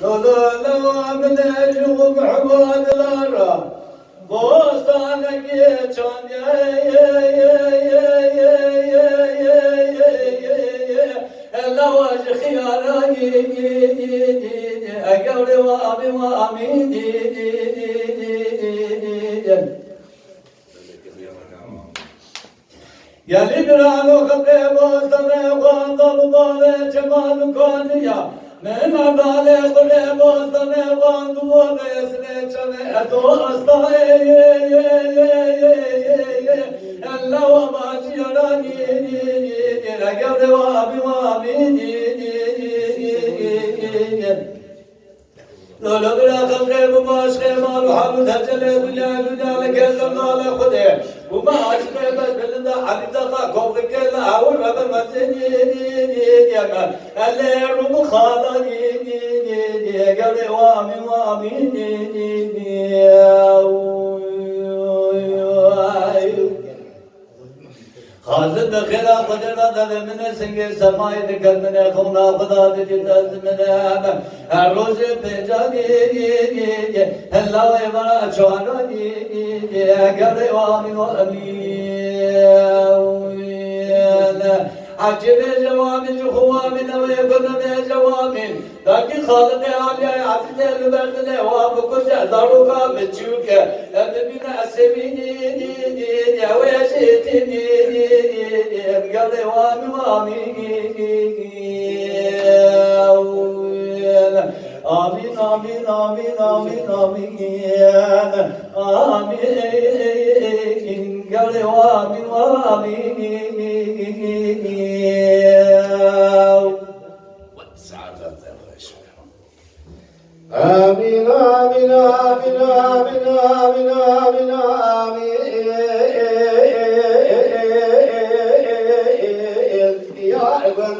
لولا من الجوب عباد الارى بوستانك يجان اللواج خياراني أقولي وأبي وأمين يا لبرانو خبري بوستاني وقاندل بالي جمال كونيا من أدالي قلي بوستاني وقاندو بيسني چني أدو أستاي اللوا باجي راني أقولي وأبي وأمين لولا بلا خلقي بماش خيمال وحمد هجلي دنيا لك زمان خدي وما عجبي بس بلندا حبيب دقا كوفك لا أول رب المسنين يا اللي رب خالاني قولي وامي خازن دخلا قدرنا دل من سنگ سمای دکل من خونا خدا دیدت من هر روز پیجانی هلا و برا چوانانی اگر وامی و امین عجب جوامي جوامي نوي كنا جوامي لكن خالد علي عزيز البرد له وابكش داروكا بتشوك ابننا اسميني يا ويشتني قال وامي آمين آمين آمين آمين آمين آمين قال وامين وامين آمين آمين آمين آمين آمين آمين آمين يا ابن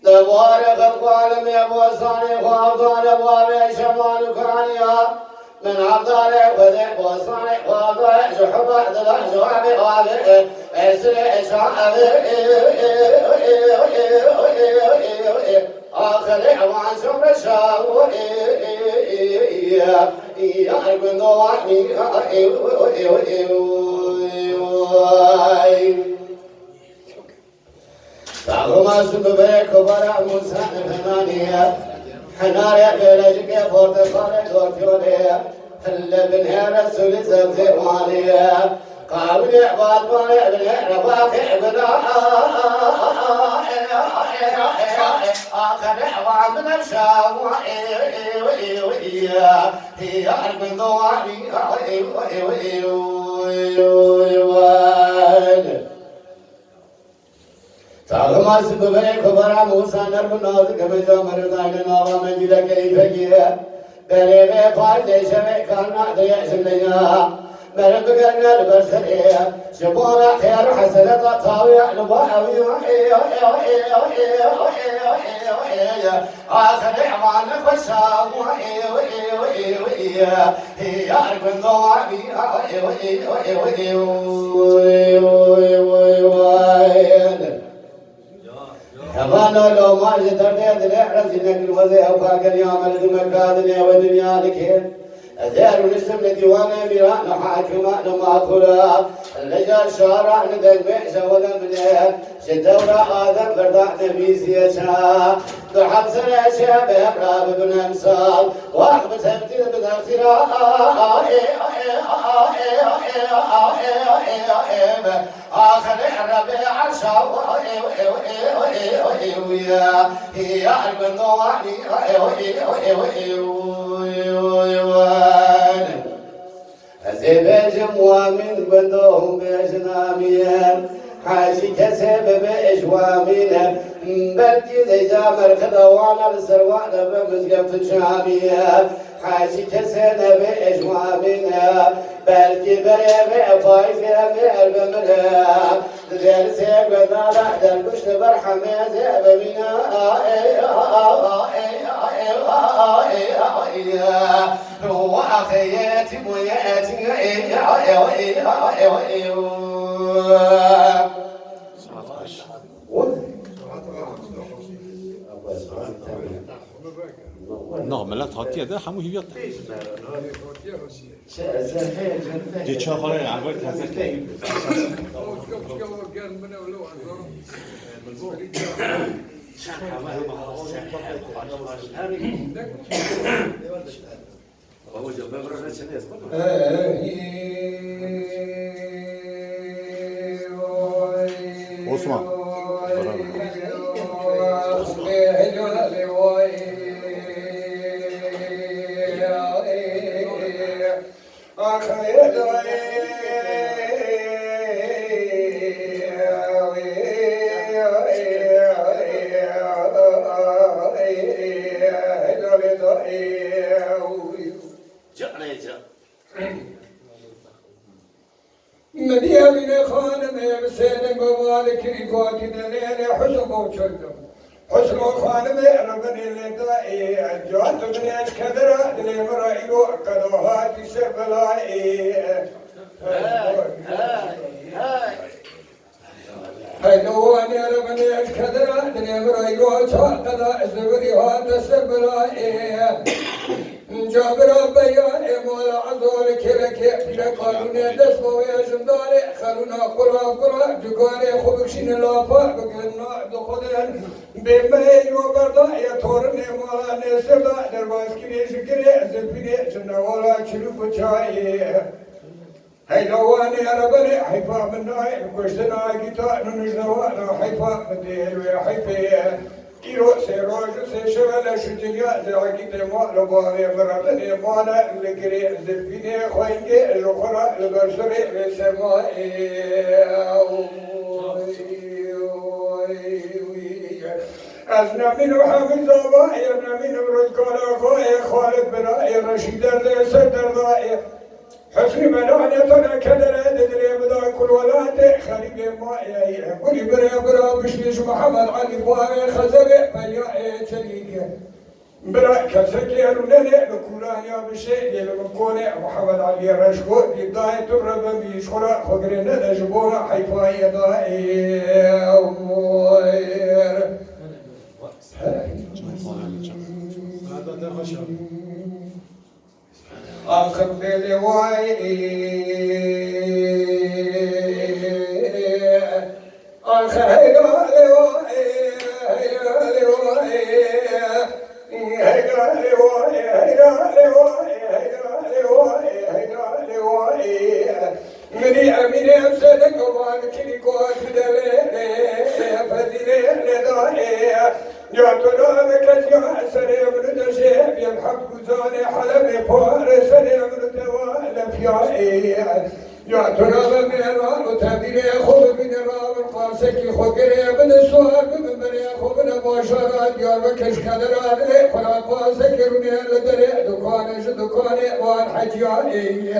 دوار غفوان میں بوسانے خوابان بوابے شمان کانیا من عبدال خذ بوسانے خوابے شحبہ دلع جواب خوابے اسر اشعاب آخر عوان شمر شاو يا القنواني تعلما سببك وبرع موسى فنانية حنارة بلجك بورتفالة دورتيونية هل بنها رسول زبزوانية قابل عباد باني بنها رباقي بنا آخر عوام من الشاوة هي القنواني تعلما سببك وبرع موسى نربناز كمجا مردان ناوا منجل كيفكيا بريبه فارجي شبه كارنا ديشنيا مرد كرنا البرسريا شبورا خير حسنة طاوية نباوي آخر عمان فشام هي أرقن ضوابي هبانا لو ما جدرني دلع رزقنا الوزي أو فاقر يعمل دمكادني ودنيا لكين أزير ونسم لديوانا ميرانا حاكما نما خلا اللجار شارع ندق بيشا ودمنيه شدورا آدم بردع نبيسي أشا دحب سنة أشياء بأقراب بن أمثال واحد سبتين بدأخرا آخر الربيع عشا هي القنواني زبجم ومن بندوهم بجناميا حاجي كسب بإجوامنا بلكي ذي جامر خذوانا لسروانا بمزقف الشامية حاجي كسينا بإجوامنا بلكي بريبي فايزة مير بمرها ذير سيب ذا دل بشت برحمة زيب منا هو أخياتي وياتي Non, mais là, tranquille, ده همون هیویت ده چه خاله اول تازه Osman. مدينة خانم مسلم بوالك ريقاتي دليل حسب وشلم حسن خانم ربني لدائي جات بنيش كدرة دلي مرأيو قدوهاتي سبلائي هيدواني ربني كدرة دلي مرأيو قدا زبري هات سبلائي جابر بيا مولا عذور كلك لقالون دسمو يا جنداري خلونا قرا جواري خبشين لافا بقلنا دخدن بمي وبردا يا تورني مولا نسدا درواز كري شكري زبيني جنوالا چلو بچاي هيدواني ربني حيفا من ناي كشتنا كيتا نجنوانا حيفا مدير وحيفا كيلو سيروج سيشغل شتيا زاكيت ما لباري مرتني مانا لكري زبيني خوينجي الأخرى البشري بسماء أزنا من حافظ ضائع أزنا من رزقنا خوي خالد بنائي رشيد السد ضائع حسن بلانتنا كدر ددري بدا كل ولاد خليق ماي كل برا بشيش محمد علي باي خزق بيا تليق برا كسكي لنا بكولان يا بشيء لمكون محمد علي رشكو بداية الرب بيشخرا خضرنا نجبونا حيفاي داي هذا ده آخر بلواي آخر هيدا لواي هيدا لواي هيدا لواي هيدا لواي هيدا لواي هيدا لواي مني أميني أمسدك وانكني قوات دليلي فزيلي لدائي جاتنا بكتيا سريع من دشيب يمحب زاني حلبي فار سريع من توالف يا جاتنا بميران وتبيني خوب من رام القاسكي خوكري من السوار من بني خوب من باشارات يا بكش كدران خلا قاسكي روني لدري دكاني وان حجياني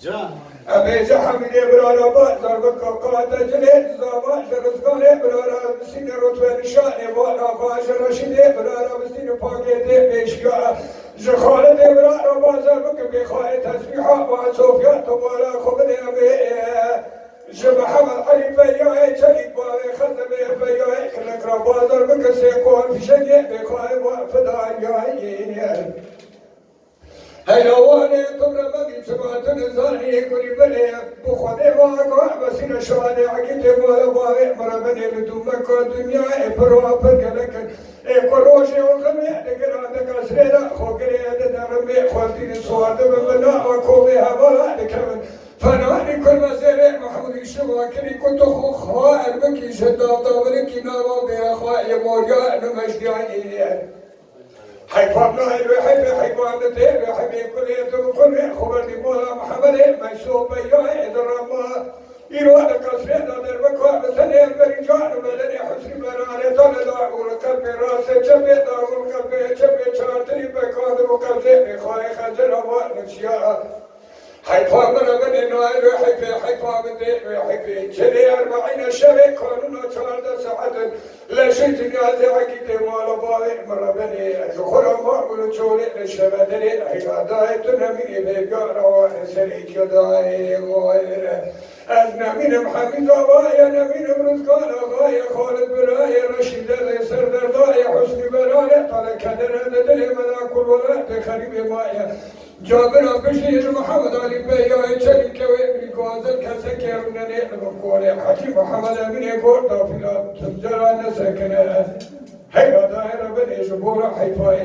جا أبي زحمني برانا بازار بكاكاتا جليت زمان شرزقاني برانا بسين رتوين شاني وانا باش رشيدي برانا بسين باكيتي بيشيا جخالتي برانا بازار بكبي خواهي تسبيحا وصوفيا تبالا خبني أبي محمد علي بياي تليك باي خزبي بياي كلك ربازار بكسيكون في شقي بخواهي وفدان ياي هيلواني تمر مبي سمعت نزاني كل بلي بخدي واقع بسين شواني عقيد ولا باي مربني بدومك الدنيا بروا بركلك كروشي وخمي دكرا دكاسريدا خوكري درمي خوتي سواد بمنا وكوبي هبلا دكمن فناني كل مسير محمود الشواكري كنت خوخا البكي شداد ولكي نارا بأخوائي موريا نمجدعي حيفان لا حيفان كل يوم كل خبر مولا محمد مشوب بيا إدرما إيراد قصرين در بكوة سنة برجال بدني حسن برانة طلع والقلب راسه شبه دار والقلب شبه شاطري بكوة وقلب خاي خجل وانشياء حيفا مربن نوائل حيفا بدي حيفا شري 40 شري قانون 14 ساعة لا شيء تنازع عقيدة مال باي مربني خرم وقول شولي الشبدري عقاداي تنمي بيقار وحسري كداي غير أزنمين محمد غاية نمين برزقان غاية خالد براية رشيد اليسر درداية حسن براية طال كدر دلي ملا كل ولا تخريب مايا جابر بشير محمد علي بيا شريك وابن غازل كسكر نني بقول حكيم محمد امين قرطه في تجرى نسكن هيا دائره بني جبور حيفا